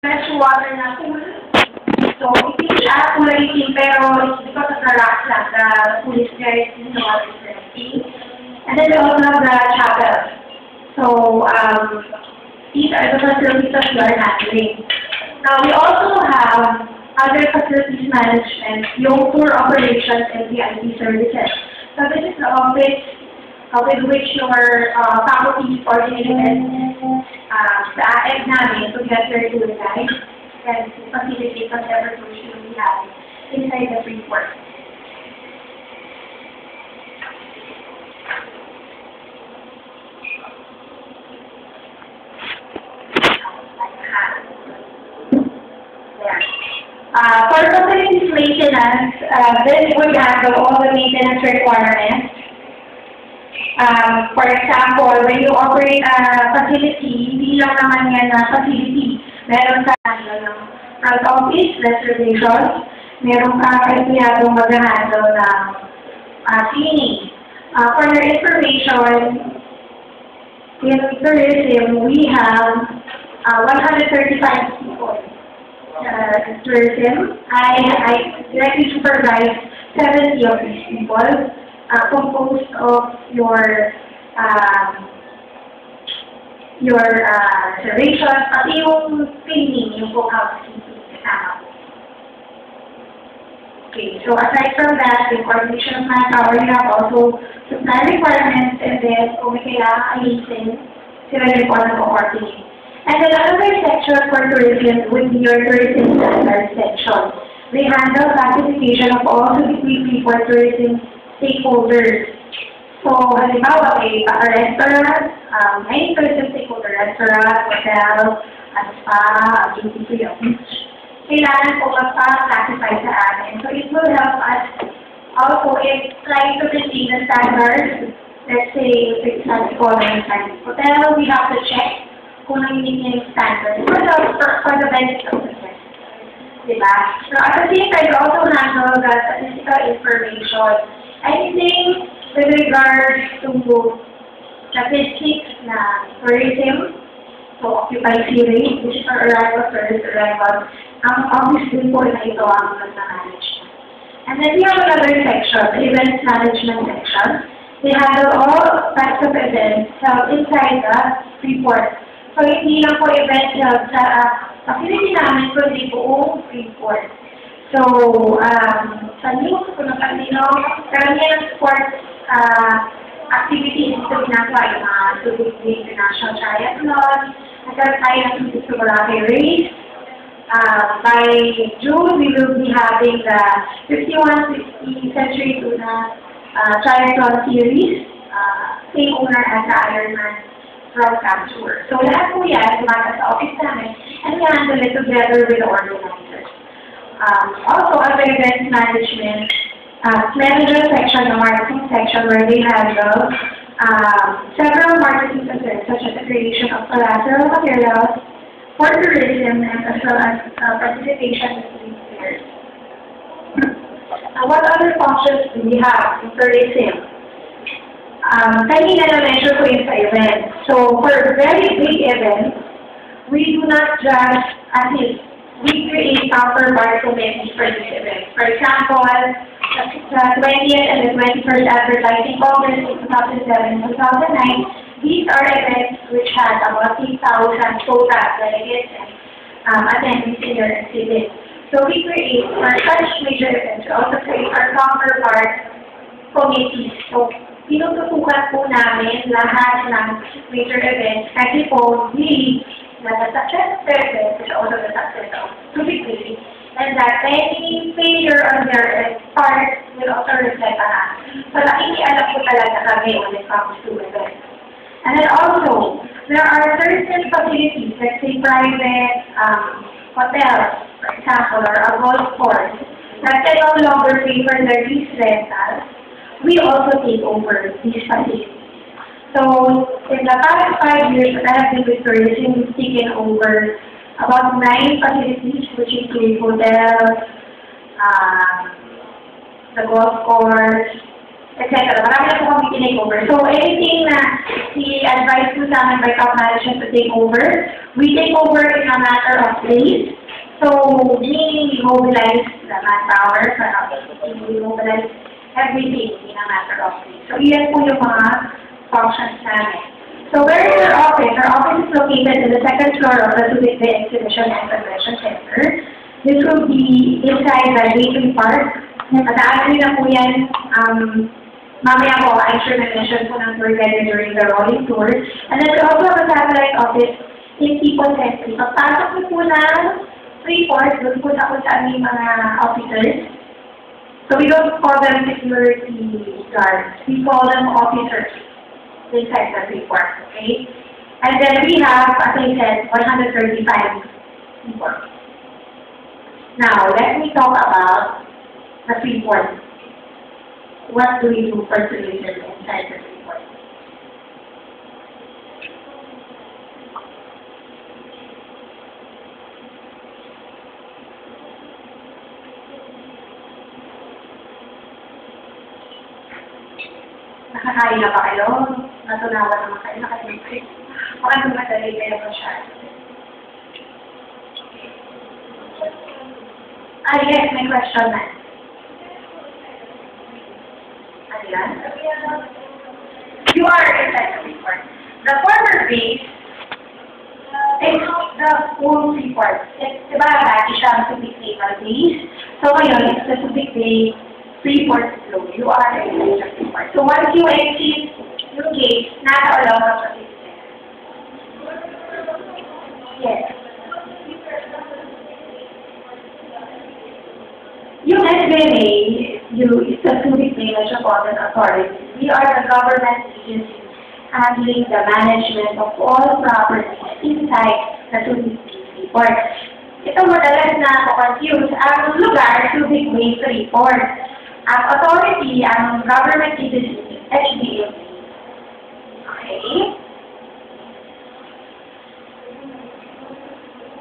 fresh water na pool. So, kulay itim, pero it's because of the rocks lang. The pool is very clean, the water is very clean. And then we also have the chapel. So, these are the facilities that we are handling. Now, we also have other facilities management, yung tour operations and VIP services. So, this is the office with which your faculty coordinated the AEC namin to get their tour guide and facilitate whatever tours you will be having inside the Freeport. For facilities maintenance, this would handle all the maintenance requirements. For example, when you operate a facility, hindi lang naman yan na facility. Meron ka ng front office, reservations, meron ka empleyadong mag-handle ng cleaning. For your information, in tourism, we have 135 people. Tourism, I directly supervise 70 of these people, composed of your reservations, pati yung cleaning, yung housekeeping kasama. Okay, so aside from that, the coordination of manpower, you have also supply requirements, and then kung may kailangan alisin, sila rin po nag-coordinate. And then another section for tourism would be your tourism standards section. They handle classification of all suitability for tourism stakeholders. So, halimbawa, a restaurant, any tourism stakeholder, restaurant, hotel, spa, duty-free, beach, kailangan po magpa-classify sa amin. So, it will help us also in trying to maintain the standards. Let's say, if it's a hotel, we have to check kung nangingin yung standards for the benefit of the guest. Diba? So, at the same time, we also handle the statistical information. Anything with regards to statistics na tourism, so occupancy rate, which is our arrival, tourist arrival, ang office din po na ito ang nag-manage. And then we have another section, the events management section. They handle all types of events inside the Freeport. So, hindi lang po event sa facility namin, kundi buong Freeport. So, sa news, kung napansin nyo, karamihan ng sports activities ito ginagawa yung mga Suzuki International Triathlon, nagkaroon tayo ng Suzuki Boracay Race. By June, we will be having the 5160 Century Tuna Triathlon Series, same owner as the Ironman from Capture. So, lahat po yan, kumaka sa office namin, and we handle it together with the organizers. Also, under events management, manager section, the marketing section, where they handle several marketing concerns, such as the creation of collateral materials for tourism, and as well as participation in street fairs. What other functions do we have in tourism? Kanina na-mention ko yung sa event. So, for very big events, we do not just assist. We create counterpart committees for this event. For example, the 20th and the 21st Advertising Congress in 2007 and 2009, these are events which had about 3,000 total delegates and attendees in their exhibit. So, we create, for such major events, we also create our counterpart committees. So, tinututukan po namin lahat ng major events kasi po really na the success of the event is also the success of Suzuki, and that any failure on their part will also reflect on us. So, nakikialam po talaga kami when it comes to events. And then also, there are certain facilities, let's say private hotels, for example, or a golf course, that can no longer pay for their lease rentals. We also take over these facilities. So, in the past 5 years that I have been with tourism, we've taken over about 9 facilities, which include hotels, the golf course, etc. Marami na po kami tinake over. So, anything na i-advise po sa amin by top management to take over, we take over in a matter of days. So, meaning we mobilize the manpower, we mobilize everything in a matter of days. So, iyan po yung mga functions namin. So, where is our office? Our office is located in the second floor of the Subic Bay Exhibition and Convention Center. This will be inside the Gateway Park. Mataanan nyo na po yan. Mamaya po, I'm sure na-mention po ng tour guide during the rolling tour. And then we also have a satellite office in Tipon City. Pagpasok niyo po ng Freeport, doon po sa kung saan yung mga officers. So we don't call them security guards. We call them officers inside the Freeport, okay? And then we have, as I said, 135 people. Now, let me talk about the Freeport. What do we do for tourism inside the Freeport? Nakakain na ba kayo? Natunawan naman kayo? Nakatipid? Baka dumadali kayo pa siya. Yes, may question na. You are inside the Freeport. The former base is the full Freeport. Diba, dati siya ang Subic Naval Base. So, ngayon, it's the Subic Bay Freeport Flow. You are inside the Freeport. So, once you exit yung gate, nasa along of the base. Yes. Yung SBMA, it's the Subic Bay Metropolitan Authority. We are the government agency handling the management of all properties inside the Subic Bay Freeport. Ito madalas na confuse ang lugar, Subic Bay Freeport. Ang authority, ang government agency, HBMA. Okay?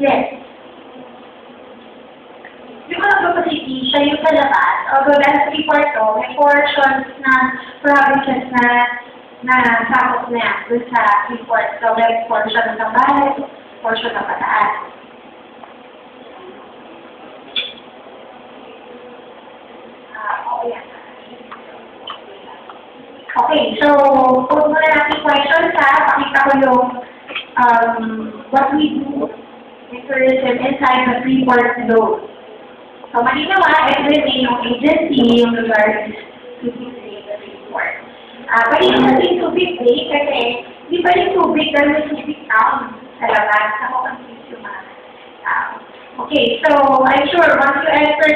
Yes. Yung mga capacity, siya yung sa labas. Although dahil sa Freeport to, may portions na provinces na sakop na yan dun sa Freeport. So, may portion ng Zambales, portion ng Bataan. Okay, so, put muna natin questions ha. Pakita ko yung what we do in tourism inside the Freeport zone. So, malinawa, SBMA yung agency, yung lugar is Subic Bay, the Freeport. Pwede natin Subic Bay kasi hindi pa rin Subic dahil may Subic Town sa labas. Ako confused yung mga tao. Okay, so I'm sure once you enter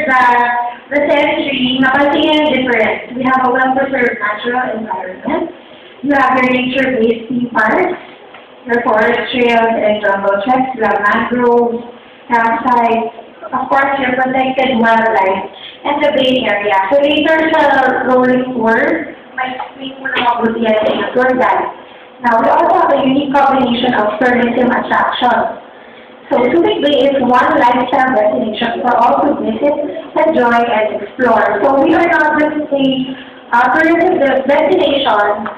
the cemetery, napansin yung difference. We have a well-preserved natural environment. You have your nature-based theme parks, your forest trails and jungle treks, you have mangroves, campsites, of course, your protected wildlife, and the Bay Area. So later sa rolling tour, may explain mo na mabuti yan sa tour guide. Now, we also have a unique combination of tourism attractions. So Subic Bay is one lifestyle destination for all to visit, enjoy, and explore. So we are not just a tourism destination.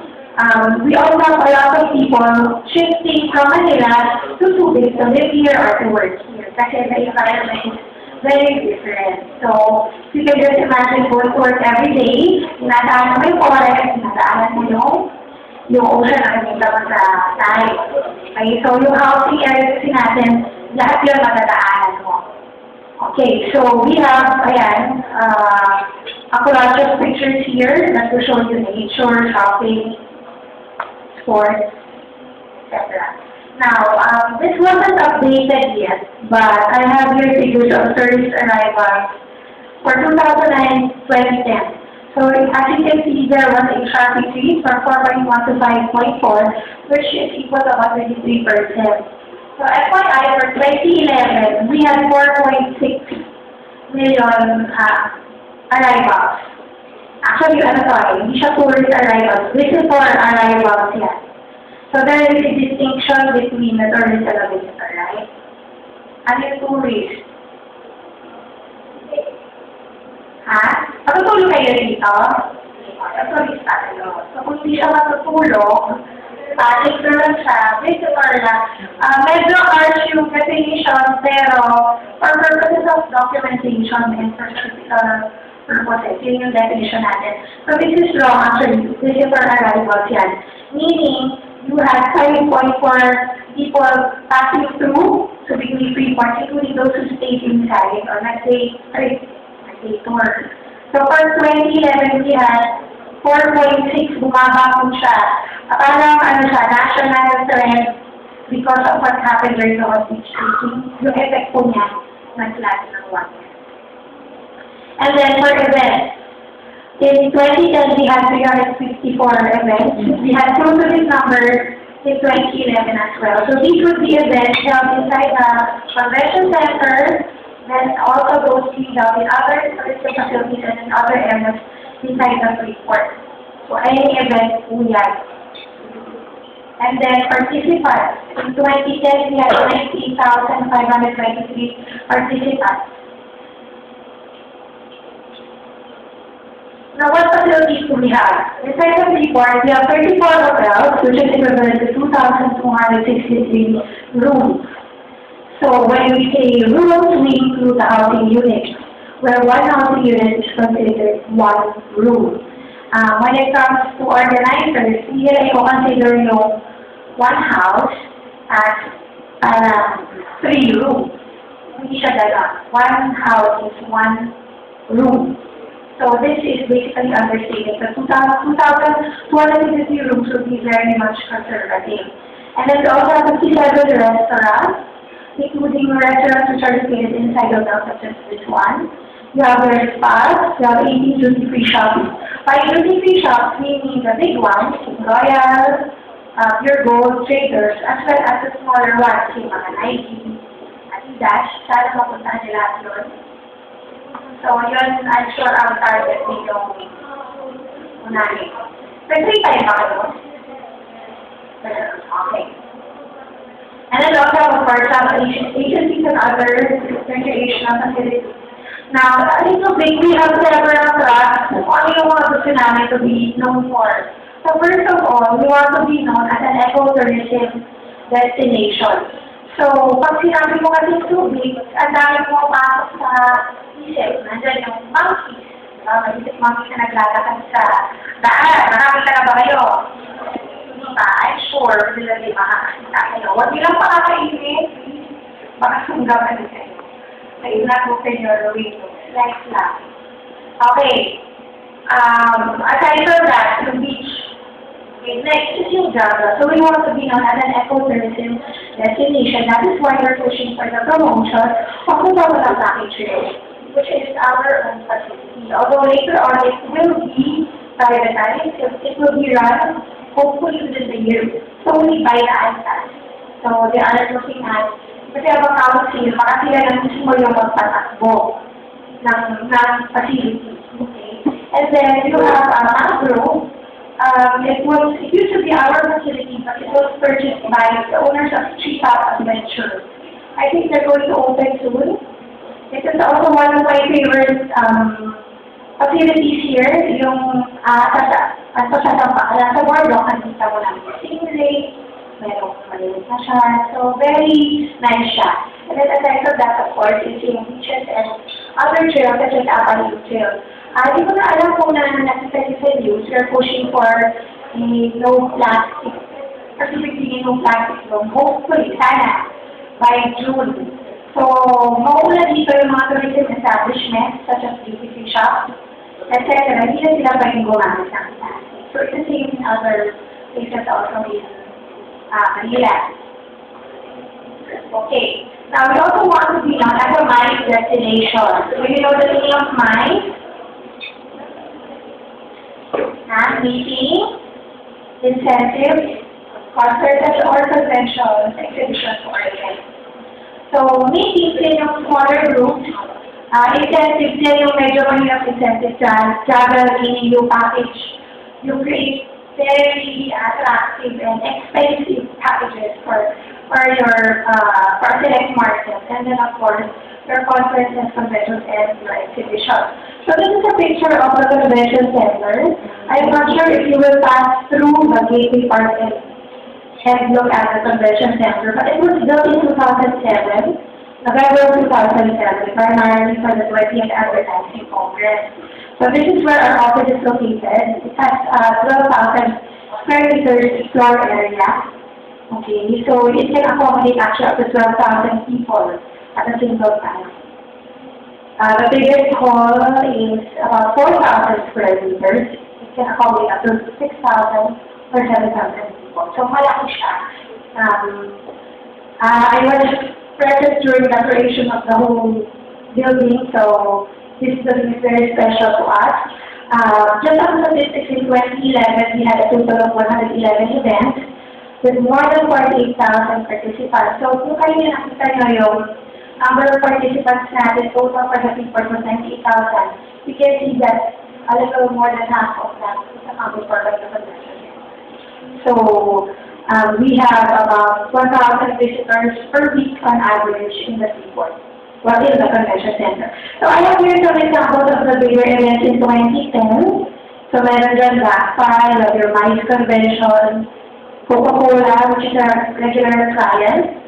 We also have a lot of people shifting from Manila to Subic to live here or to work here. Kasi the environment is very different. So, you can just imagine going to work every day, nadaanan mo yung forest, nadaanan mo yung ocean na kanita mo sa side. Okay, so yung housing areas natin, lahat yun madadaanan mo. Okay, so we have, ayan, a collage of pictures here that will show you nature, shopping, sports, etc. Now, this wasn't updated yet, but I have here figures of tourist arrivals for 2009-2010. So, as you can see, there was a sharp increase from 4.1 to 5.4, which is equal to about 23%. So, FYI, for 2011, we had 4.6 million arrivals. Actually, hindi siya tourist arrivals. Visitor arrivals yan. So there is a distinction between the tourist and the visitor, right? Ano yung tourist? Ha? Matutulog kayo dito? Sorry. tayo. So, kung hindi siya matutulog, ito lang siya, visitor lang. Medyo harsh yung definition, pero for purposes of documentation and for purposes, yun yung definition natin. So, this is wrong, actually. Visitor arrivals yan. Meaning, you had 5.4 people passing through, so between 3 points, including those who stayed inside, or let's say tour. So for 2011, we had 4.6, bumaba po siya. Parang siya, national trend because of what happened during the hostage taking. Yung effect po niya, nag-flat ng 1. And then for events, in 2010, we had 354 events. We had close to this number in 2011 as well. So these would be events held inside the convention center, then also those being held in other tourism facilities and in other areas inside the Freeport. So any event po yan. And then participants. In 2010, we had 19,523 participants. Now, what facilities do we have? Inside the Freeport, we have 34 hotels, which is equivalent to 2,263 rooms. So, when we say rooms, we include the housing units, where one housing unit is considered one room. When it comes to organizers, here I consider one house as 3 rooms. Hindi siya dalawa. One house is 1 room. So this is basically understating. The 2,250 rooms would be very much conservative. And then we also have 57 restaurants, including restaurants which are located inside hotels such as this one. You have your spas, you have 18 duty-free shops. By duty-free shops, we mean the big ones, Royal, Pure Gold, Traders, as well as the smaller ones, yung mga Nike, Adidas, sana mapuntahan nila yun. So, yun, I'm sure ang target nitong unahin. Nag-free time ba kayo? Okay. And then also, of course, some agencies and other recreational facilities. Now, a little bit, we have several tracks. Ano yung mga gusto namin to be known for? So, first of all, we want to be known as an ecotourism destination. So, pag sinabi mo kasi tubig, ang dami mo pasok sa isip. Nandiyan yung monkeys. Mag-isip monkeys na naglalakad sa daan. Marami ka na ba kayo? Hindi pa. I'm sure, sila di makakakita kayo. Huwag nilang pakakainin. Baka sunggaman kayo. Kayo na open your windows. Like lang. Okay. Aside from that, yung beach. Okay, next is yung Java. So we want to be known as an ecotourism destination. That is why we're pushing for the promotion of the Babalaki Trail, which is our own facility. Although later on it will be privatized, it will be run hopefully within the year solely by the ISAS. So they are looking at, kasi ang council, baka sila lang mismo yung magpatakbo ng facility. Okay. And then you have a mangrove. It used to be our facility, but it was purchased by the owners of Treetop Adventure. I think they're going to open soon. It is also one of my favorite facilities here, yung sa boardwalk, nakita mo lang yung stingray, merong maliit na siya. So, very nice siya. And then aside from that, of course, is yung beaches and other trails such as Avalue Trail. Di ko na alam kung nakita sa news, we're pushing for a no plastic, specifically no plastic zone. Hopefully, sana, by June. So, mauna dito yung mga tourism establishments such as duty-free shops, etc. Hindi na sila pwedeng gumamit ng plastic. So, it's the same in other places also in Manila. Okay. Now, we also want to be known as a MICE destination. Do you know the meaning of MICE? Meeting, incentives, concerts or conventions, exhibitions, or events. So, meetings din yung smaller groups. Incentives din yung medyo mahirap incentives dyan. Travel, meaning yung package. You create very attractive and expensive packages for your select markets. And then, of course, your conferences, conventions, and your exhibitions. So this is a picture of the convention center. I'm not sure if you will pass through the gateway part and look at the convention center, but it was built in 2007, November 2007, primarily for the 20th Advertising Congress. So this is where our office is located. It has 12,000 square meters floor area. Okay, so it can accommodate actually up to 12,000 people at a single time. The biggest hall is about 4,000 square meters. It can accommodate up to 6,000 or 7,000 people. So malaki siya. I was present during the creation of the whole building, so this building is very special to us. Just on statistics in 2011, we had a total of 111 events with more than 48,000 participants. So kung kayo nakita nyo yung number of participants natin, total participants was 98,000. You can see that a little more than half of that is accounted for by the convention. So we have about 1,000 visitors per week on average in the seaport, well, in the convention center. So I have here some examples of the bigger events in 2010. So meron dyan Blackfire, your Mice Convention, Coca-Cola, which is a regular client.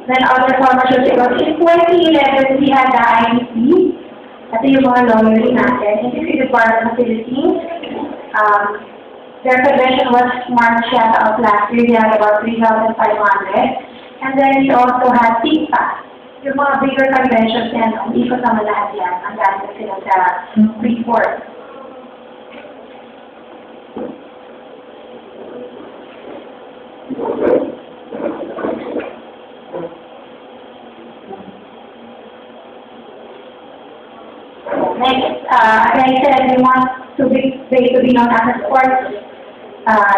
Then other pharmaceuticals. In 2011, we had the IDP. Ito yung mga lawyer natin. This is the part of the Philippines. Their convention was March of last year. They had about 3,500. And then we also had TICPA. Yung mga bigger conventions yan, hindi ko naman lahat yan. Ang dami sila sa report. Next, as I said, we want to be known as a sports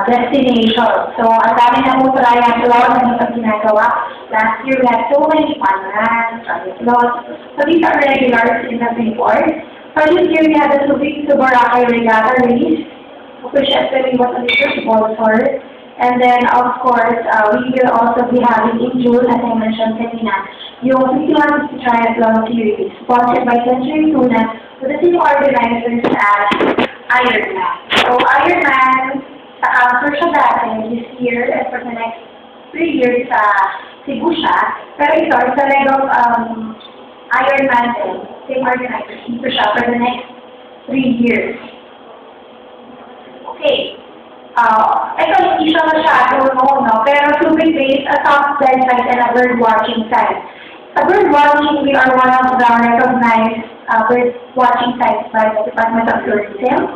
destination. So, ang dami na po triathlon na yung ginagawa. Last year, we had so many fun runs, triathlons. So, these are regulars in the report. So, this year, we had the Boracay Regatta Race, which actually was a little sponsor. And then, of course, we will also be having in June, as I mentioned kanina, yung 51 Triathlon Series, sponsored by Century Tuna, with the team organizers at Ironman. So, Ironman, for siya dati this year, and for the next 3 years, Cebu siya. Pero ito, it's a leg of Ironman din, same organizers, dito siya for the next 3 years. Okay. Ito, hindi siya masyado, no? Pero Subic Base, a top dive site and a bird watching site. Sa bird watching, we are one of the recognized bird watching sites by the Department of Tourism.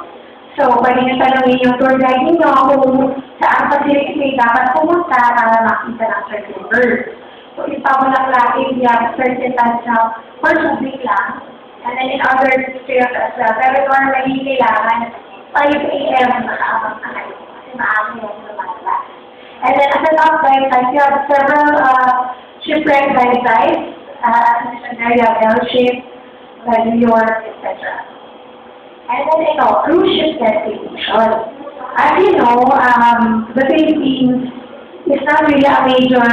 So, pwede nyo tanongin yung tour guide ninyo kung saan facility kayo dapat pumunta para makita ng certain birds. So, in Pamulaklake, we have certain types of for Subic lang. And then in other trails as well. Pero normally, kailangan 5 a.m. nakaabang na kayo. And then at the top dive sites, you have several shipwreck dive sites, Area Bellship, New York, etc. And then ito, cruise ship destination. As you know, the Philippines is not really a major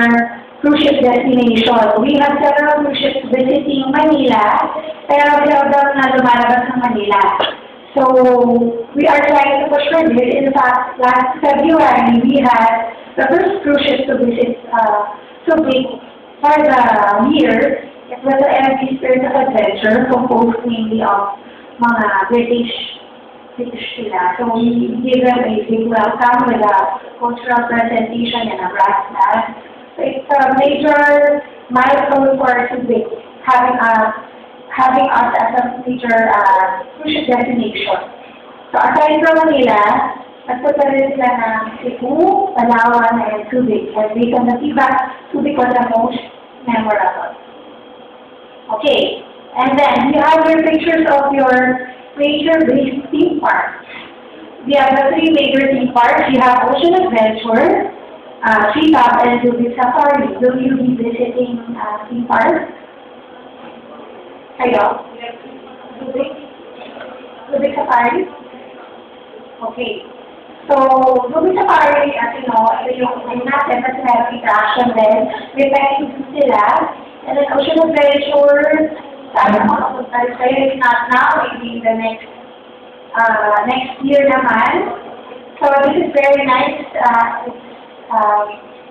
cruise ship destination. We have several cruise ships visiting Manila, pero seldom na lumalabas ng Manila. So, we are trying to push for this. In fact, last February, we had the first cruise ship to visit Subic for the year. It was the MV Spirit of Adventure, composed mainly of mga British sila. So, we gave them a big welcome with a cultural presentation and a brass band. So, it's a major milestone for Subic, having us as a major cruise ship destination. So, aside from Manila, nagpunta rin sila ng Cebu, Palawan, and Subic. And based on the feedback, Subic was the most memorable. Okay, and then you have your pictures of your nature-based theme parks. We have the 3 major theme parks. You have Ocean Adventure, Treetop, and Subic Safari. Will you be visiting theme parks? Kayo? Subic Safari? Okay. So, Subic Safari, as you know, ito yung natin, kasi meron interaction din. May packages sila. And then Ocean Adventure, sana makapunta rin kayo. If not now, maybe in the next year naman. So this is very nice.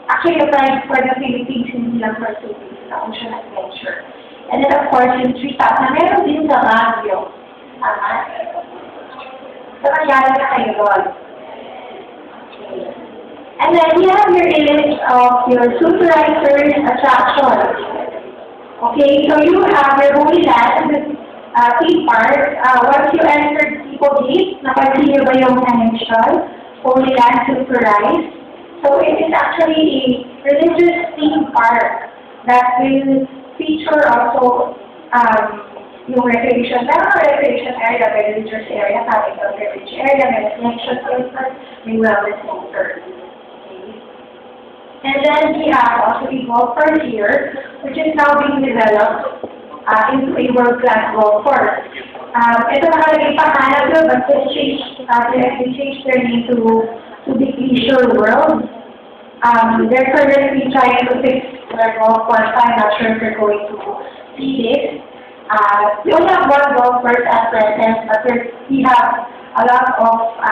Actually applied for the Philippines, hindi lang for Philippines, na Ocean Adventure. And then of course, yung treetop na meron din sa Baguio. Tama? So magyari na kayo doon. And then you have your image of your supervisors attraction. Okay, so you have your Holy Land theme park. Once you enter Tipo Gate, napansin niyo ba yung mention? Holy Land Superrise. So it is actually a religious theme park that will feature also yung recreation area, may religious area, capital heritage area, may reflection center, may wellness center. Okay. And then we have also a golf course here, which is now being developed into a world-class golf course. Ito nakalagay pangalan ko, but they changed their name to the Leisure World. They're currently trying to fix their golf course. I'm not sure if they're going to see this. We only have one golf course at present, but we have a lot of